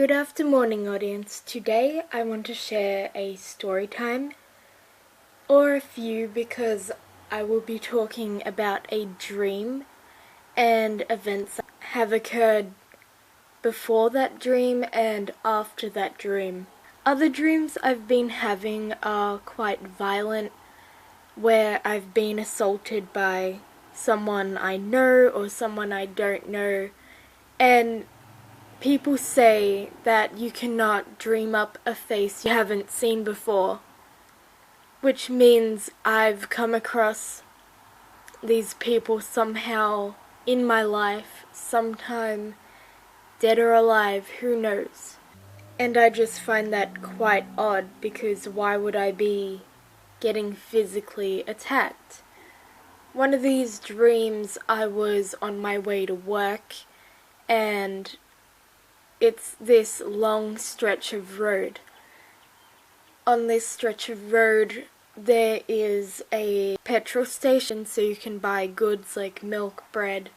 Good afternoon, audience. Today I want to share a story time, or a few, because I will be talking about a dream and events that have occurred before that dream and after that dream. Other dreams I've been having are quite violent, where I've been assaulted by someone I know or someone I don't know, and people say that you cannot dream up a face you haven't seen before, which means I've come across these people somehow in my life, sometime dead or alive, who knows. And I just find that quite odd, because why would I be getting physically attacked? One of these dreams, I was on my way to work, and it's this long stretch of road. On this stretch of road, there is a petrol station, so you can buy goods like milk, bread,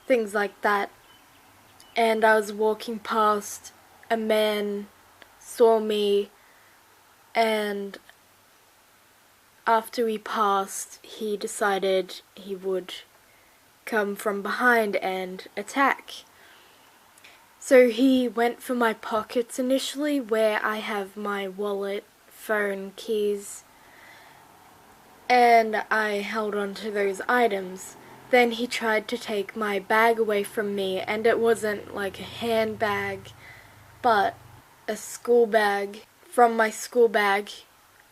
things like that. And I was walking past, a man saw me, and after we passed, he decided he would come from behind and attack. So he went for my pockets initially, where I have my wallet, phone, keys, and I held on to those items. Then he tried to take my bag away from me, and it wasn't like a handbag, but a school bag. From my school bag,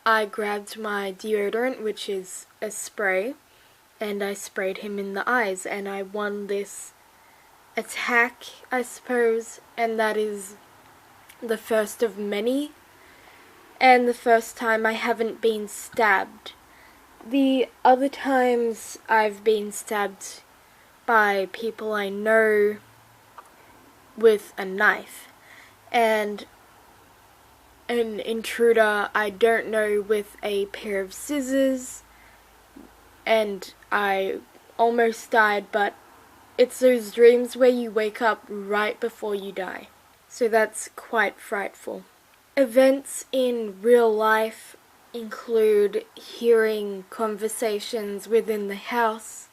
I grabbed my deodorant, which is a spray, and I sprayed him in the eyes, and I won this attack, I suppose, and that is the first of many, and the first time I haven't been stabbed. The other times I've been stabbed by people I know with a knife, and an intruder I don't know with a pair of scissors, and I almost died, but it's those dreams where you wake up right before you die. So that's quite frightful. Events in real life include hearing conversations within the house,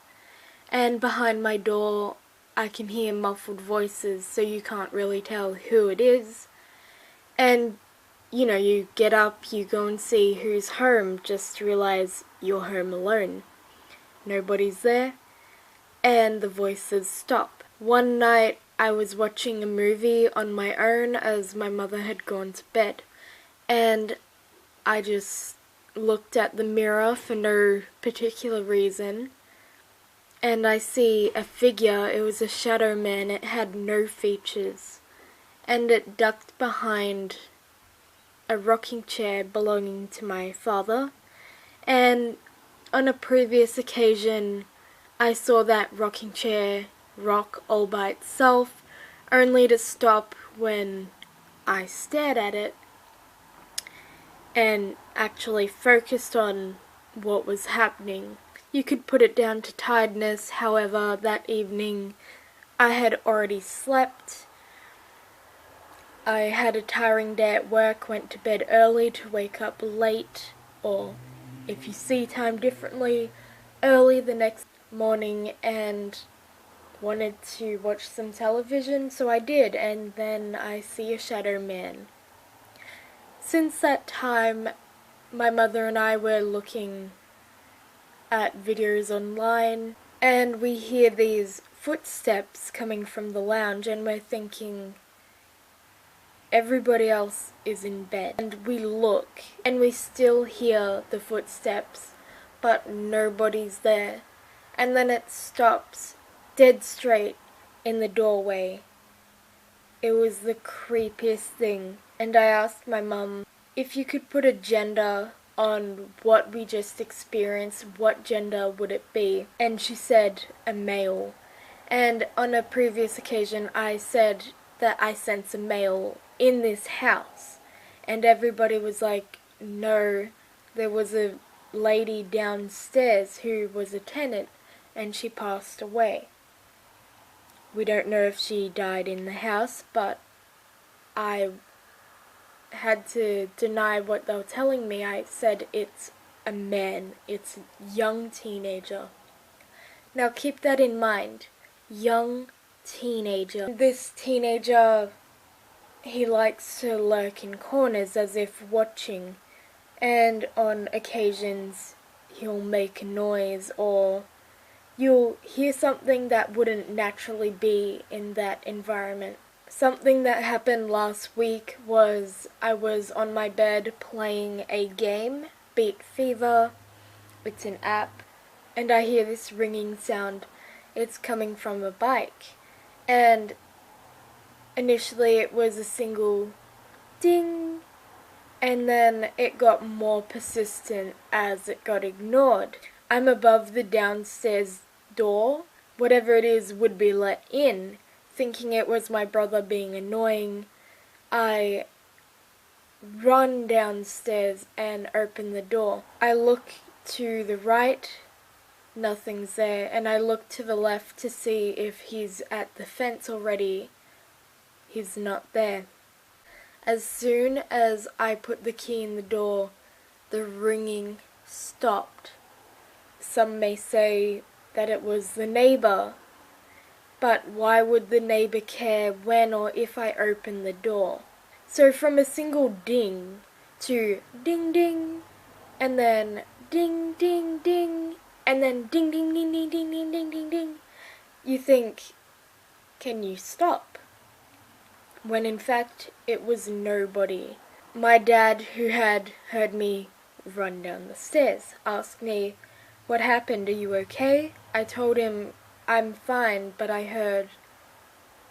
and behind my door I can hear muffled voices, so you can't really tell who it is. And you get up, you go and see who's home, just to realize you're home alone. Nobody's there, and the voices stop. One night I was watching a movie on my own as my mother had gone to bed, and I just looked at the mirror for no particular reason, and I see a figure. It was a shadow man. It had no features, and it ducked behind a rocking chair belonging to my father. And on a previous occasion, I saw that rocking chair rock all by itself, only to stop when I stared at it and actually focused on what was happening. You could put it down to tiredness. However, that evening I had already slept. I had a tiring day at work, went to bed early to wake up late, or if you see time differently, early the next morning, and wanted to watch some television, so I did, and then I see a shadow man. Since that time, my mother and I were looking at videos online, and we hear these footsteps coming from the lounge, and we're thinking everybody else is in bed. And we look, and we still hear the footsteps, but nobody's there. And then it stops dead straight in the doorway. It was the creepiest thing. And I asked my mum, if you could put a gender on what we just experienced, what gender would it be? And she said a male. And on a previous occasion I said that I sense a male in this house, and everybody was like, no, there was a lady downstairs who was a tenant, and she passed away. We don't know if she died in the house, but I had to deny what they were telling me. I said it's a man, it's a young teenager. Now keep that in mind, young teenager. This teenager, he likes to lurk in corners as if watching, and on occasions he'll make a noise, or you'll hear something that wouldn't naturally be in that environment. Something that happened last week was I was on my bed playing a game, Beat Fever. It's an app, and I hear this ringing sound. It's coming from a bike, and initially it was a single ding, and then it got more persistent as it got ignored. I'm above the downstairs door. Whatever it is would be let in. Thinking it was my brother being annoying, I run downstairs and open the door. I look to the right, nothing's there, and I look to the left to see if he's at the fence already. He's not there. As soon as I put the key in the door, the ringing stopped. Some may say that it was the neighbor, but why would the neighbor care when or if I open the door? So from a single ding to ding ding, and then ding ding ding, and then ding ding ding ding ding ding ding ding ding, you think, can you stop? When in fact it was nobody. My dad, who had heard me run down the stairs, asked me, "What happened? Are you okay?" I told him I'm fine, but I heard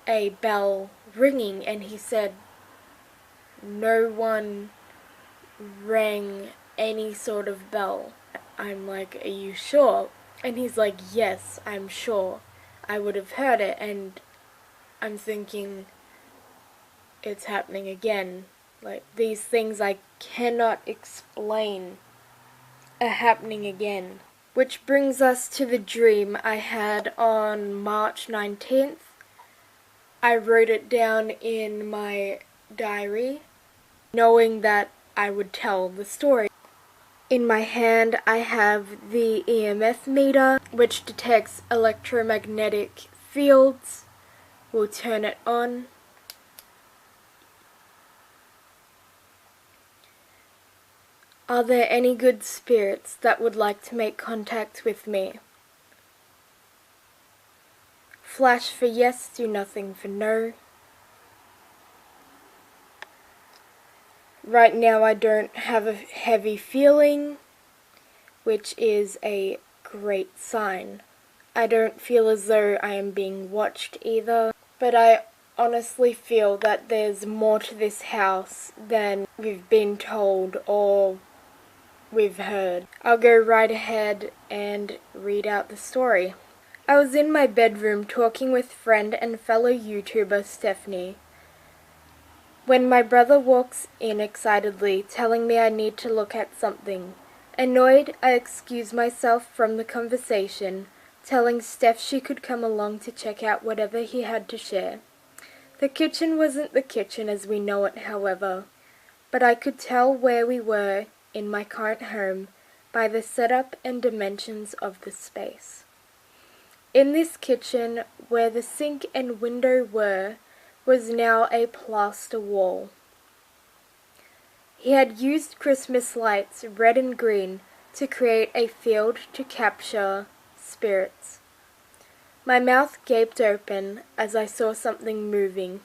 a bell ringing, and he said no one rang any sort of bell. I'm like, "Are you sure?" And he's like, "Yes, I'm sure. I would have heard it." And I'm thinking, it's happening again. Like, these things I cannot explain are happening again. Which brings us to the dream I had on March 19th. I wrote it down in my diary, knowing that I would tell the story. In my hand I have the EMF meter, which detects electromagnetic fields. We'll turn it on. Are there any good spirits that would like to make contact with me? Flash for yes, do nothing for no. Right now I don't have a heavy feeling, which is a great sign. I don't feel as though I am being watched either, but I honestly feel that there's more to this house than we've been told or we've heard. I'll go right ahead and read out the story. I was in my bedroom talking with friend and fellow YouTuber Stephanie when my brother walks in excitedly, telling me I need to look at something. Annoyed, I excuse myself from the conversation, telling Steph she could come along to check out whatever he had to share. The kitchen wasn't the kitchen as we know it, however, but I could tell where we were in my current home by the setup and dimensions of the space. In this kitchen, where the sink and window were, was now a plaster wall. He had used Christmas lights, red and green, to create a field to capture spirits. My mouth gaped open as I saw something moving.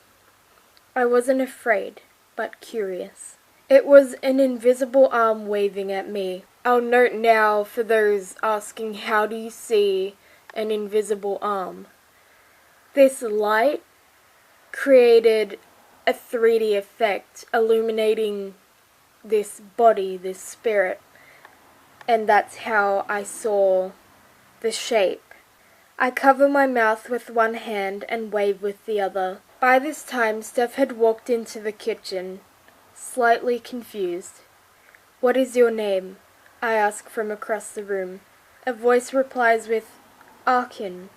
I wasn't afraid, but curious. It was an invisible arm waving at me. I'll note now for those asking, how do you see an invisible arm? This light created a 3D effect, illuminating this body, this spirit, and that's how I saw the shape. I cover my mouth with one hand and wave with the other. By this time, Steph had walked into the kitchen, slightly confused. "What is your name?" I ask from across the room. A voice replies with, "Arkin."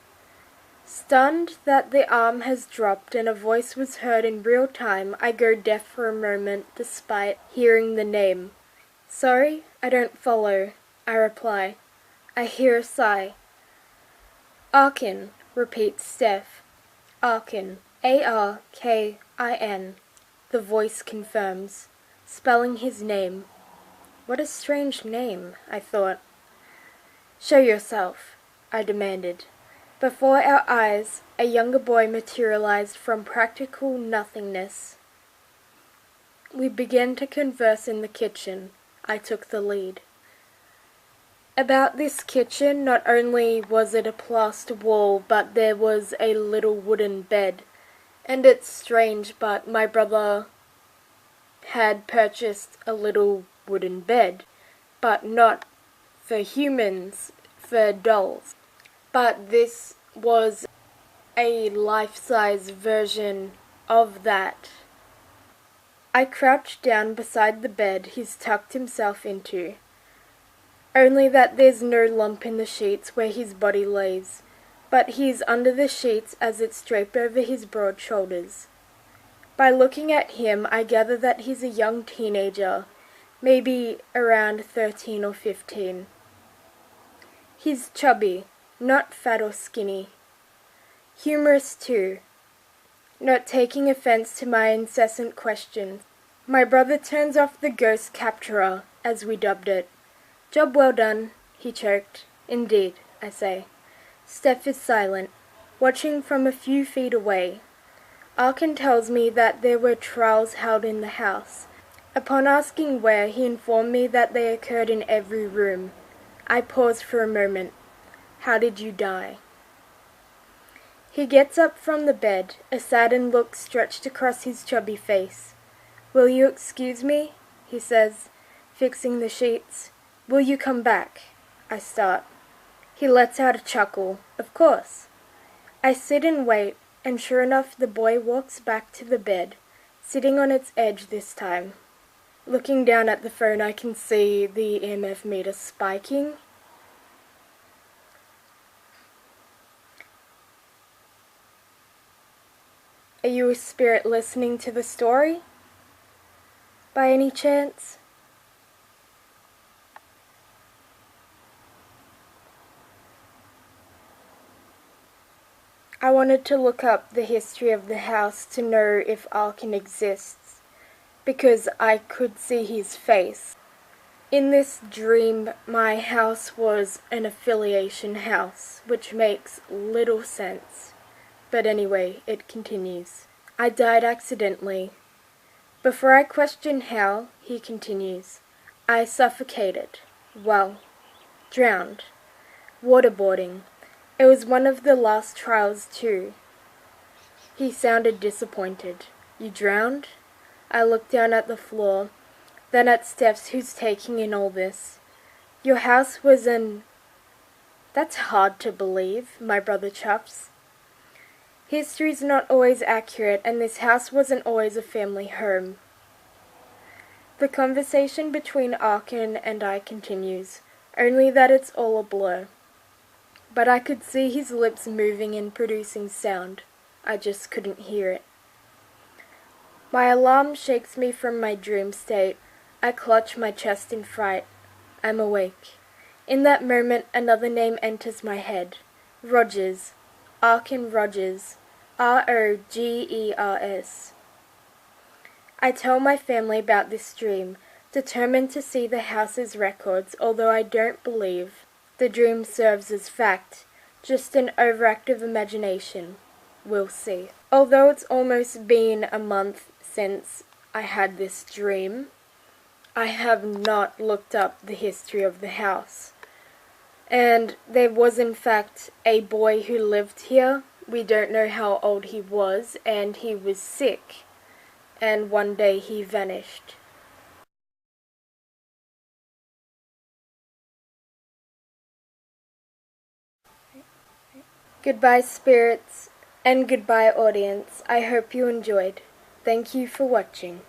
Stunned that the arm has dropped and a voice was heard in real time, I go deaf for a moment despite hearing the name. "Sorry, I don't follow," I reply. I hear a sigh. "Arkin," repeats Steph. "Arkin. Arkin," the voice confirms, spelling his name. What a strange name, I thought. "Show yourself," I demanded. Before our eyes, a younger boy materialized from practical nothingness. We began to converse in the kitchen. I took the lead. About this kitchen, not only was it a plaster wall, but there was a little wooden bed. And it's strange, but my brother had purchased a little wooden bed, but not for humans, for dolls. But this was a life-size version of that. I crouched down beside the bed he's tucked himself into. Only that there's no lump in the sheets where his body lays, but he's under the sheets as it's draped over his broad shoulders. By looking at him, I gather that he's a young teenager, maybe around 13 or 15. He's chubby, not fat or skinny. Humorous too, not taking offense to my incessant questions. My brother turns off the ghost capturer, as we dubbed it. "Job well done," he choked. "Indeed," I say. Steph is silent, watching from a few feet away. Arkin tells me that there were trials held in the house. Upon asking where, he informed me that they occurred in every room. I pause for a moment. "How did you die?" He gets up from the bed, a saddened look stretched across his chubby face. "Will you excuse me?" he says, fixing the sheets. "Will you come back?" I start. He lets out a chuckle. "Of course." I sit and wait, and sure enough the boy walks back to the bed, sitting on its edge this time. Looking down at the phone, I can see the EMF meter spiking. Are you a spirit listening to the story? By any chance? I wanted to look up the history of the house to know if Arkin exists, because I could see his face. In this dream, my house was an affiliation house, which makes little sense. But anyway, it continues. "I died accidentally. Before I question how," he continues, "I suffocated. Well, drowned. Waterboarding. It was one of the last trials too." He sounded disappointed. "You drowned?" I looked down at the floor, then at Steph's, who's taking in all this. "Your house was an—" "That's hard to believe," my brother chuffs. "History's not always accurate, and this house wasn't always a family home." The conversation between Arkin and I continues, only that it's all a blur. But I could see his lips moving and producing sound. I just couldn't hear it. My alarm shakes me from my dream state. I clutch my chest in fright. I'm awake. In that moment, another name enters my head. Rogers. Arkin Rogers. Rogers. I tell my family about this dream, determined to see the house's records, although I don't believe the dream serves as fact, just an overactive imagination. We'll see. Although it's almost been a month since I had this dream, I have not looked up the history of the house. And there was in fact a boy who lived here. We don't know how old he was, and he was sick. And one day he vanished. Goodbye, spirits, and goodbye, audience. I hope you enjoyed. Thank you for watching.